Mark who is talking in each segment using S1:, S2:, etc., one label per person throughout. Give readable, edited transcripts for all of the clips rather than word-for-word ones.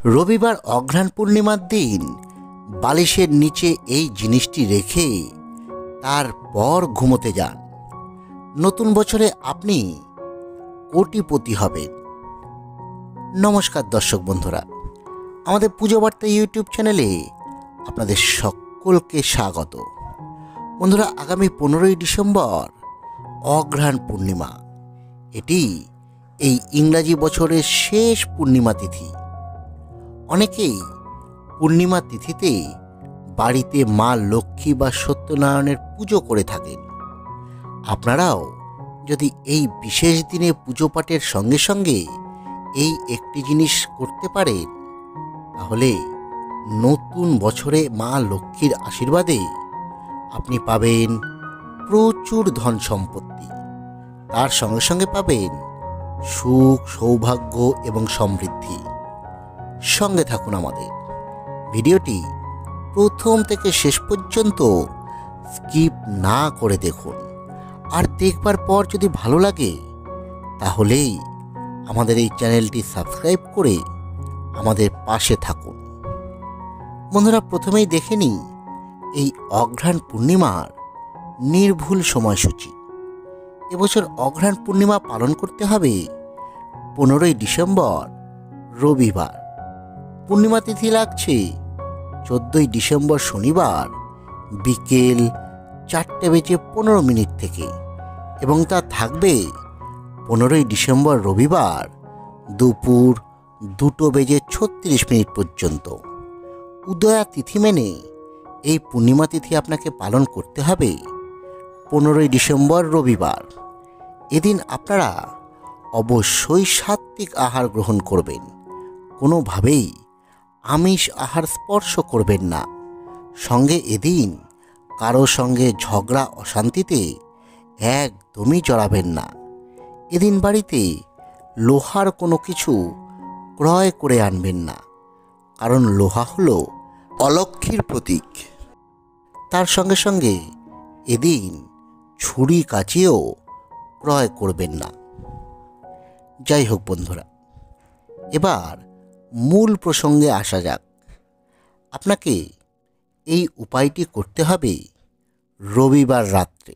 S1: রবিবার অঘ্রাণ পূর্ণিমার দিন বালিশের নিচে এই জিনিসটি রেখে তারপর ঘুমোতে যান। নতুন বছরে আপনি কোটিপতি হবেন। নমস্কার দর্শক বন্ধুরা, আমাদের পুজো বার্তা ইউটিউব চ্যানেলে আপনাদের সকলকে স্বাগত। বন্ধুরা, আগামী 15ই ডিসেম্বর অঘ্রাণ পূর্ণিমা। এটি এই ইংরাজি বছরের শেষ পূর্ণিমা তিথি। অনেকেই পূর্ণিমা তিথিতে বাড়িতে মা লক্ষ্মী বা সত্যনারায়ণের পুজো করে থাকেন। আপনারাও যদি এই বিশেষ দিনে পুজো পাঠের সঙ্গে সঙ্গে এই একটি জিনিস করতে পারেন, তাহলে নতুন বছরে মা লক্ষ্মীর আশীর্বাদে আপনি পাবেন প্রচুর ধন সম্পত্তি। তার সঙ্গে সঙ্গে পাবেন সুখ, সৌভাগ্য এবং সমৃদ্ধি। সঙ্গে থাকুন আমাদের। ভিডিওটি প্রথম থেকে শেষ পর্যন্ত স্কিপ না করে দেখুন। আর দেখবার পর যদি ভালো লাগে, তাহলেই আমাদের এই চ্যানেলটি সাবস্ক্রাইব করে আমাদের পাশে থাকুন। বন্ধুরা, প্রথমেই দেখে নিই এই অঘ্রাণ পূর্ণিমার নির্ভুল সময়সূচি। এবছর অঘ্রাণ পূর্ণিমা পালন করতে হবে 15ই ডিসেম্বর রবিবার। পূর্ণিমা তিথি লাগছে 14ই ডিসেম্বর শনিবার বিকেল 4:15 থেকে, এবং তা থাকবে 15ই ডিসেম্বর রবিবার দুপুর 2:36 পর্যন্ত। উদয়া তিথি মেনে এই পূর্ণিমা তিথি আপনাকে পালন করতে হবে 15ই ডিসেম্বর রবিবার। এদিন আপনারা অবশ্যই সাত্ত্বিক আহার গ্রহণ করবেন। কোনোভাবেই আমিষ আহার স্পর্শ করবেন না। সঙ্গে এদিন কারো সঙ্গে ঝগড়া অশান্তিতে একদমই জড়াবেন না। এদিন বাড়িতে লোহার কোনো কিছু ক্রয় করে আনবেন না, কারণ লোহা হলো অলক্ষ্মীর প্রতীক। তার সঙ্গে সঙ্গে এদিন ছুরি কাচিও ক্রয় করবেন না। যাই হোক বন্ধুরা, এবার মূল প্রসঙ্গে আসা যাক। আপনাকে এই উপায়টি করতে হবে রবিবার রাত্রে।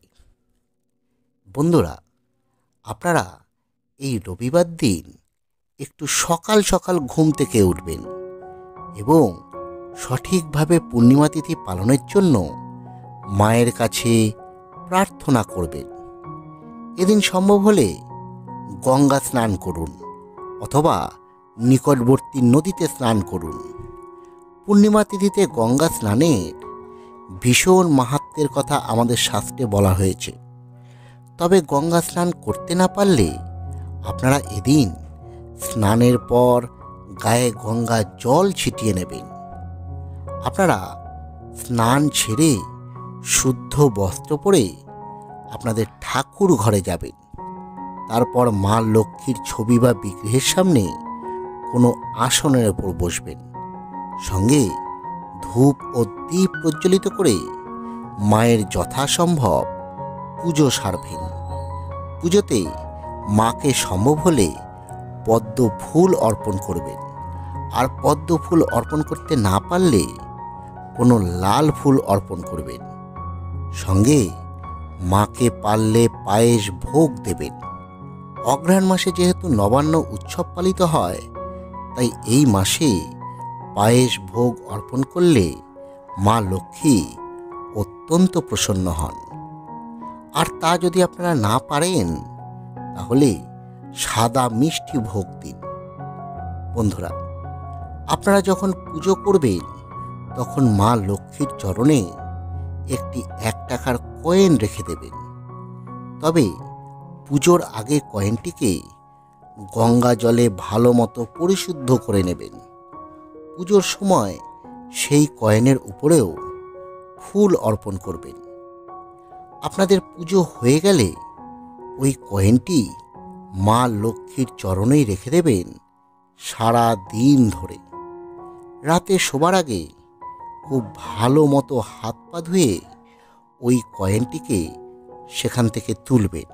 S1: বন্ধুরা, আপনারা এই রবিবার দিন একটু সকাল সকাল ঘুম থেকে উঠবেন এবং সঠিকভাবে পূর্ণিমা তিথি পালনের জন্য মায়ের কাছে প্রার্থনা করবেন। এদিন সম্ভব হলে গঙ্গা স্নান করুন অথবা নিকটবর্তী নদীতে স্নান করুন। পূর্ণিমা তিথিতে গঙ্গা স্নানের ভীষণ মাহাত্ম্যের কথা আমাদের শাস্ত্রে বলা হয়েছে। তবে গঙ্গা স্নান করতে না পারলে আপনারা এদিন স্নানের পর গায়ে গঙ্গা জল ছিটিয়ে নেবেন। আপনারা স্নান ছেড়ে শুদ্ধ বস্ত্র পরে আপনাদের ঠাকুর ঘরে যাবেন। তারপর মা লক্ষ্মীর ছবি বা বিগ্রহের সামনে কোনো আসনের ওপর বসবেন। সঙ্গে ধূপ ও দীপ প্রজ্বলিত করে মায়ের যথাসম্ভব পুজো সারবেন। পুজোতে মাকে সম্ভব হলে পদ্ম ফুল অর্পণ করবেন। আর পদ্ম ফুল অর্পণ করতে না পারলে কোনো লাল ফুল অর্পণ করবেন। সঙ্গে মাকে পারলে পায়েস ভোগ দেবেন। অঘ্রাণ মাসে যেহেতু নবান্ন উৎসব পালিত হয়, তাই এই মাসে পায়েস ভোগ অর্পণ করলে মা লক্ষ্মী অত্যন্ত প্রসন্ন হন। আর তা যদি আপনারা না পারেন, তাহলে সাদা মিষ্টি ভোগ দিন। বন্ধুরা, আপনারা যখন পুজো করবেন তখন মা লক্ষ্মীর চরণে একটি 1 টাকার কয়েন রেখে দেবেন। তবে পুজোর আগে কয়েনটিকে গঙ্গা জলে ভালো মতো পরিশুদ্ধ করে নেবেন। পুজোর সময় সেই কয়েনের উপরেও ফুল অর্পণ করবেন। আপনাদের পুজো হয়ে গেলে ওই কয়েনটি মা লক্ষ্মীর চরণেই রেখে দেবেন সারা দিন ধরে। রাতে শোবার আগে খুব ভালো মতো হাত পা ধুয়ে ওই কয়েনটিকে সেখান থেকে তুলবেন।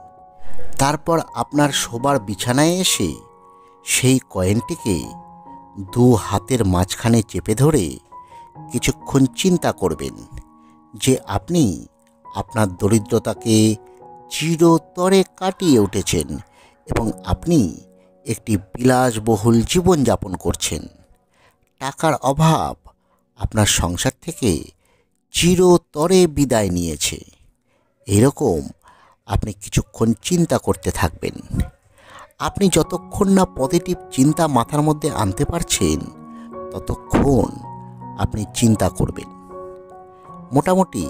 S1: তারপর আপনার শোবার বিছানায় এসে সেই কয়েনটিকে দু হাতের মাঝখানে চেপে ধরে কিছুক্ষণ চিন্তা করবেন যে আপনি আপনার দরিদ্রতাকে চিরতরে কাটিয়ে উঠেছেন এবং আপনি একটি বিলাসবহুল জীবনযাপন করছেন। টাকার অভাব আপনার সংসার থেকে চিরতরে বিদায় নিয়েছে। এরকম আপনি কিছুক্ষণ চিন্তা করতে থাকবেন। আপনি যতক্ষণ না পজিটিভ চিন্তা মাথার মধ্যে আনতে পারছেন ততক্ষণ আপনি চিন্তা করবেন। মোটামুটি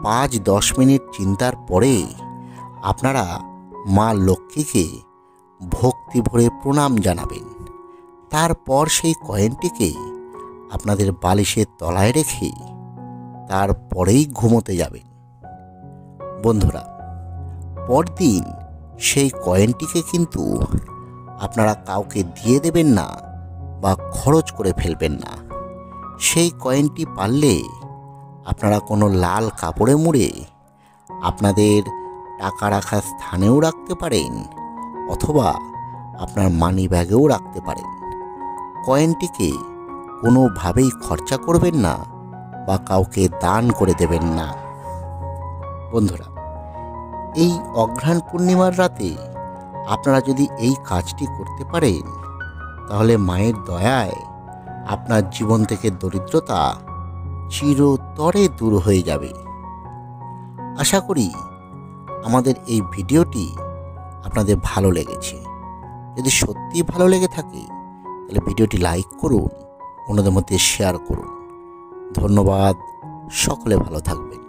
S1: 5-10 মিনিট চিন্তার পরে আপনারা মা লক্ষ্মীকে ভক্তি ভরে প্রণাম জানাবেন। তারপর সেই কয়েনটিকে আপনাদের বালিশের তলায় রেখে তারপরেই ঘুমোতে যাবেন। বন্ধুরা, পরদিন সেই কয়েনটিকে কিন্তু আপনারা কাউকে দিয়ে দেবেন না বা খরচ করে ফেলবেন না। সেই কয়েনটি পারলে আপনারা কোনো লাল কাপড়ে মুড়ে আপনাদের টাকা রাখার স্থানেও রাখতে পারেন অথবা আপনার মানি ব্যাগেও রাখতে পারেন। কয়েনটিকে কোনোভাবেই খরচা করবেন না বা কাউকে দান করে দেবেন না। বন্ধুরা, এই অঘ্রাণ পূর্ণিমার রাতে আপনারা যদি এই কাজটি করতে পারেন তাহলে মায়ের দয়ায় আপনার জীবন থেকে দরিদ্রতা চিরতরে দূর হয়ে যাবে। আশা করি আমাদের এই ভিডিওটি আপনাদের ভালো লেগেছে। যদি সত্যি ভালো লেগে থাকে তাহলে ভিডিওটি লাইক করুন, অন্যদের মধ্যে শেয়ার করুন। ধন্যবাদ। সকলে ভালো থাকবেন।